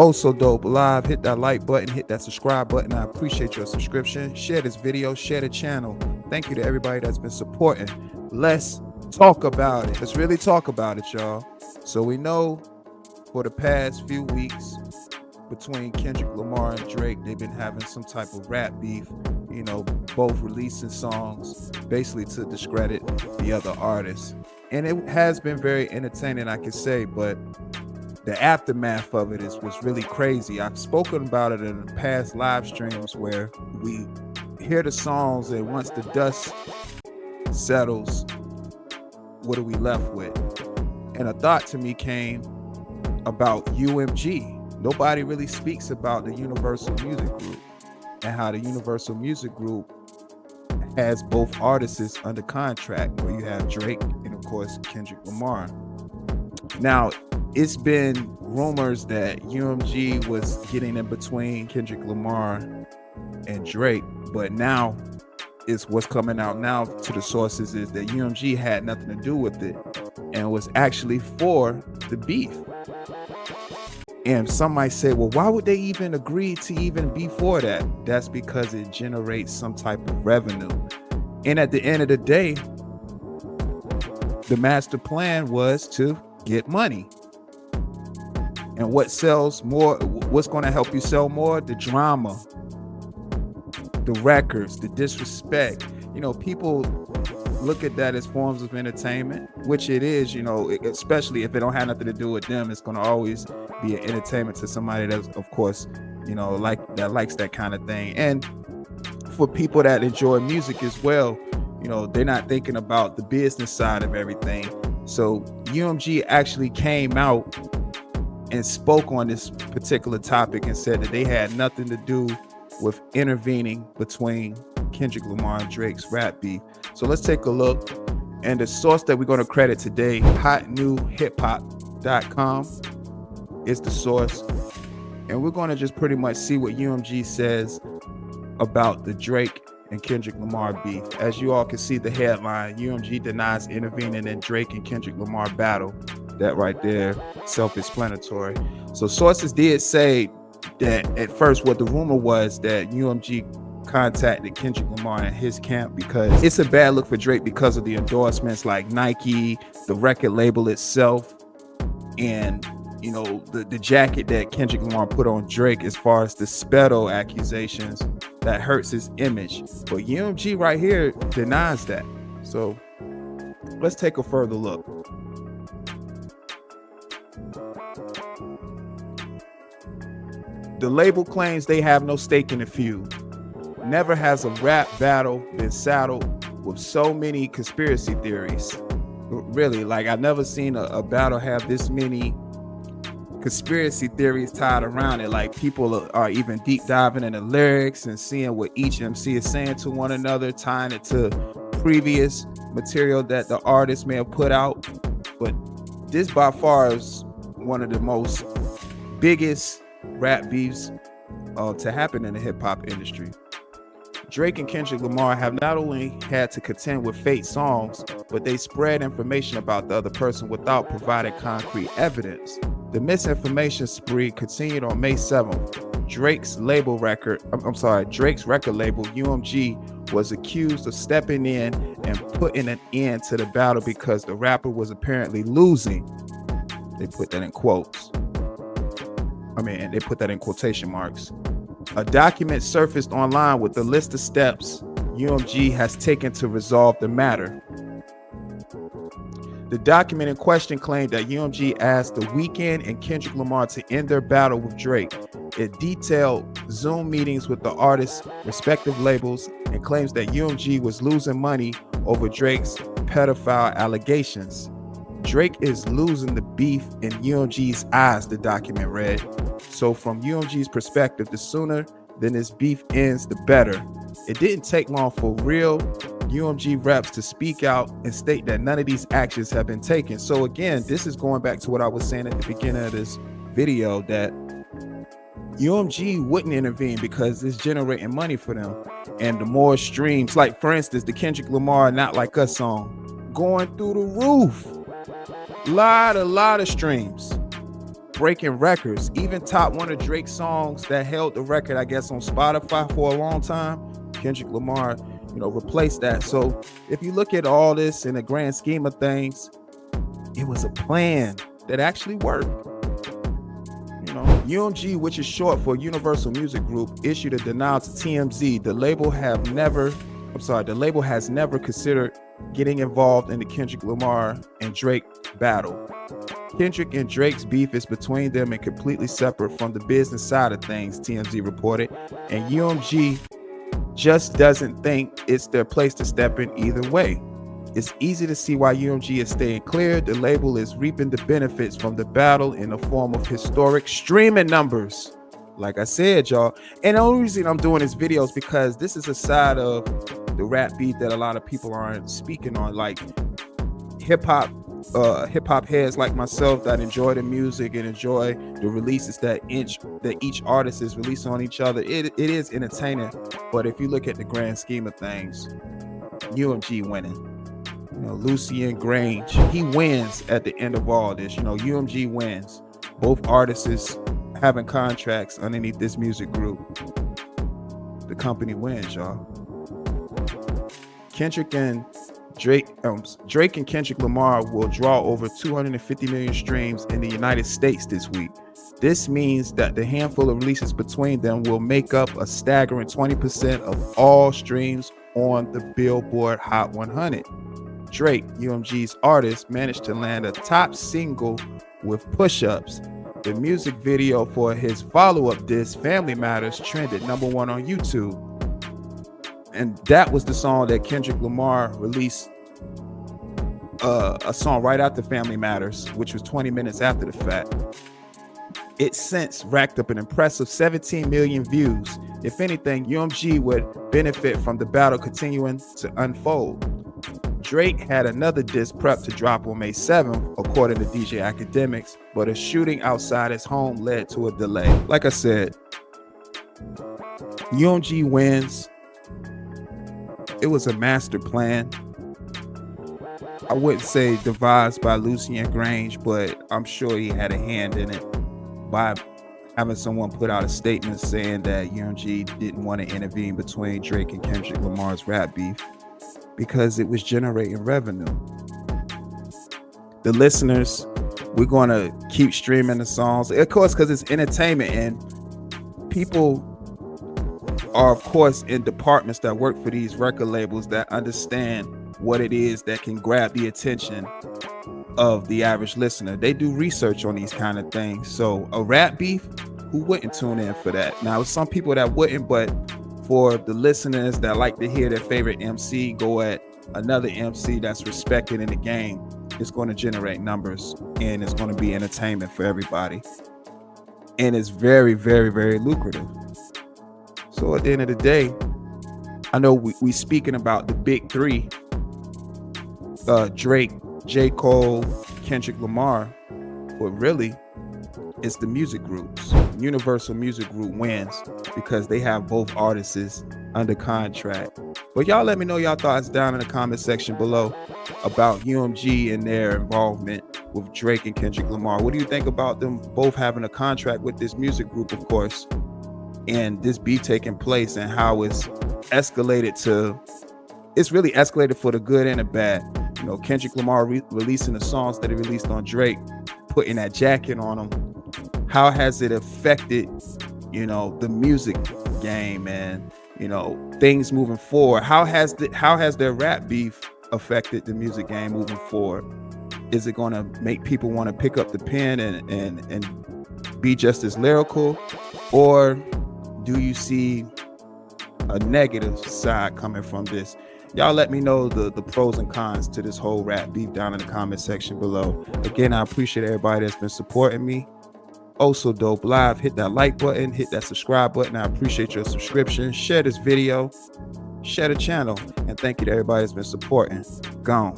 Oh so dope live. Hit that like button, hit that subscribe button. I appreciate your subscription. Share this video, share the channel. Thank you to everybody that's been supporting. Let's talk about it. Let's really talk about it, y'all. So we know for the past few weeks between Kendrick Lamar and Drake, they've been having some type of rap beef, you know, both releasing songs basically to discredit the other artists. And it has been very entertaining, I can say, but the aftermath of it was really crazy. I've spoken about it in the past live streams where we hear the songs, and once the dust settles, what are we left with? And a thought to me came about UMG. Nobody really speaks about the Universal Music Group and how the Universal Music Group has both artists under contract, where you have Drake and of course Kendrick Lamar. Now, it's been rumors that UMG was getting in between Kendrick Lamar and Drake, but now it's what's coming out now to the sources is that UMG had nothing to do with it and was actually for the beef. And some might say, well, why would they even agree to even be for that? That's because it generates some type of revenue. And at the end of the day, the master plan was to get money. And what sells more, what's going to help you sell more? The drama, the records, the disrespect. You know, people look at that as forms of entertainment, which it is, you know, especially if it don't have nothing to do with them. It's going to always be an entertainment to somebody that's, of course, you know, likes that kind of thing. And for people that enjoy music as well, you know, they're not thinking about the business side of everything. So UMG actually came out and spoke on this particular topic and said that they had nothing to do with intervening between Kendrick Lamar and Drake's rap beef. So let's take a look. And the source that we're going to credit today, hotnewhiphop.com, is the source. And we're going to just pretty much see what UMG says about the Drake and Kendrick Lamar beef. As you all can see the headline, UMG denies intervening in Drake and Kendrick Lamar battle. That right there, self-explanatory. So sources did say that at first what the rumor was that UMG contacted Kendrick Lamar and his camp because it's a bad look for Drake because of the endorsements like Nike, the record label itself, and you know the jacket that Kendrick Lamar put on Drake as far as the Speedo accusations that hurts his image. But UMG right here denies that. So let's take a further look. The label claims they have no stake in the feud. Never has a rap battle been saddled with so many conspiracy theories. Really, like I've never seen a battle have this many conspiracy theories tied around it. Like people are even deep diving in the lyrics and seeing what each MC is saying to one another, tying it to previous material that the artist may have put out. But this by far is one of the most biggest rap beefs to happen in the hip-hop industry. Drake and Kendrick Lamar have not only had to contend with fake songs, but they spread information about the other person without providing concrete evidence. The misinformation spree continued on May 7th. Drake's record label, UMG, was accused of stepping in and putting an end to the battle because the rapper was apparently losing. They put that in quotes. They put that in quotation marks. A document surfaced online with a list of steps UMG has taken to resolve the matter. The document in question claimed that UMG asked The Weeknd and Kendrick Lamar to end their battle with Drake. It detailed Zoom meetings with the artists' respective labels and claims that UMG was losing money over Drake's pedophile allegations. Drake is losing the beef in UMG's eyes, the document read. So from UMG's perspective, the sooner than this beef ends, the better. It didn't take long for real UMG reps to speak out and state that none of these actions have been taken. So again, this is going back to what I was saying at the beginning of this video, that UMG wouldn't intervene because it's generating money for them. And the more streams, like for instance, the Kendrick Lamar Not Like Us song, going through the roof. A lot of streams. breaking records, even top one of Drake's songs that held the record, I guess, on Spotify for a long time. Kendrick Lamar, replaced that. So if you look at all this in the grand scheme of things, it was a plan that actually worked. UMG, which is short for Universal Music Group, issued a denial to TMZ. The label has never considered getting involved in the Kendrick Lamar and Drake battle. Kendrick and Drake's beef is between them and completely separate from the business side of things, TMZ reported, and UMG just doesn't think it's their place to step in either way. It's easy to see why UMG is staying clear. The label is reaping the benefits from the battle in the form of historic streaming numbers. Like I said, y'all, and the only reason I'm doing this video is because this is a side of the rap beat that a lot of people aren't speaking on, like hip hop heads like myself that enjoy the music and enjoy the releases that each artist is releasing on each other. It is entertaining, but if you look at the grand scheme of things, UMG winning. Lucien Grange, he wins at the end of all this. UMG wins. Both artists is having contracts underneath this music group. The company wins, y'all. Drake and Kendrick Lamar will draw over 250 million streams in the United States this week. This means that the handful of releases between them will make up a staggering 20% of all streams on the Billboard Hot 100. Drake, UMG's artist, managed to land a top single with Push-Ups. The music video for his follow-up diss, Family Matters, trended #1 on YouTube. And that was the song that Kendrick Lamar released a song right after Family Matters, which was 20 minutes after the fact. It since racked up an impressive 17 million views. If anything, UMG would benefit from the battle continuing to unfold. Drake had another diss prep to drop on May 7th, according to DJ Academics, but a shooting outside his home led to a delay. Like I said, UMG wins. It was a master plan. I wouldn't say devised by Lucien Grange, but I'm sure he had a hand in it by having someone put out a statement saying that UMG didn't want to intervene between Drake and Kendrick Lamar's rap beef because it was generating revenue. The listeners, we're going to keep streaming the songs, of course, because it's entertainment, and people are, of course, in departments that work for these record labels that understand what it is that can grab the attention of the average listener. They do research on these kind of things. So a rap beef, who wouldn't tune in for that? Now, some people that wouldn't, but for the listeners that like to hear their favorite MC go at another MC that's respected in the game, it's going to generate numbers and it's going to be entertainment for everybody. And it's very, very, very lucrative. So at the end of the day, I know we speaking about the big three, Drake, J. Cole, Kendrick Lamar, but really it's the music groups. Universal Music Group wins because they have both artists under contract. But y'all let me know y'all thoughts down in the comment section below about UMG and their involvement with Drake and Kendrick Lamar. What do you think about them both having a contract with this music group, of course, and this beat taking place, and how it's really escalated for the good and the bad. Kendrick Lamar releasing the songs that he released on Drake, putting that jacket on him. How has it affected, the music game and, things moving forward? How has their rap beef affected the music game moving forward? Is it going to make people want to pick up the pen and be just as lyrical, or do you see a negative side coming from this? Y'all let me know the pros and cons to this whole rap beef down in the comment section below. Again, I appreciate everybody that's been supporting me. Also, Dope Live, hit that like button, hit that subscribe button. I appreciate your subscription. Share this video, share the channel, and thank you to everybody that's been supporting. Gone.